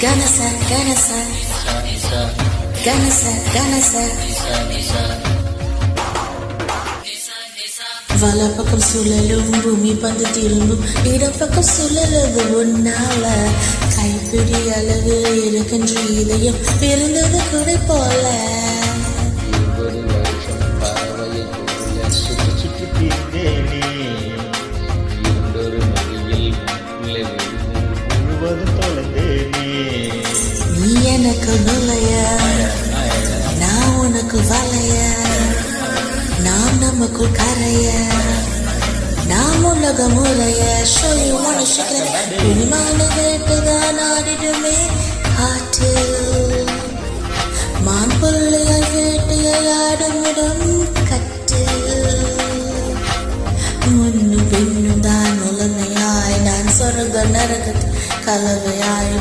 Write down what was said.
Ganasa, ganasa, ganasa, ganasa. வலப்பக்கம் சுழலும் பூமி பந்து திரும்பும் இடப்பக்கம் சுழலது உன்னால கைப்பிடி அளவு இருக்கின்ற இதயம் பிறந்தது குடை போல நீ எனக்கு நுழைய நான் உனக்கு வளைய நாம் நமக்குள் கரைய நாம் உலகம் உரைய show you wanna shake it இனிமான வேட்டுதான் ஆடிடுமே காற்று மான் புள்ளையாய் வேட்டையாடும் கட்டு முன்னும் பின்னும் தான் உலமையாய் நான் சொர்க்க நரக கலவையாய்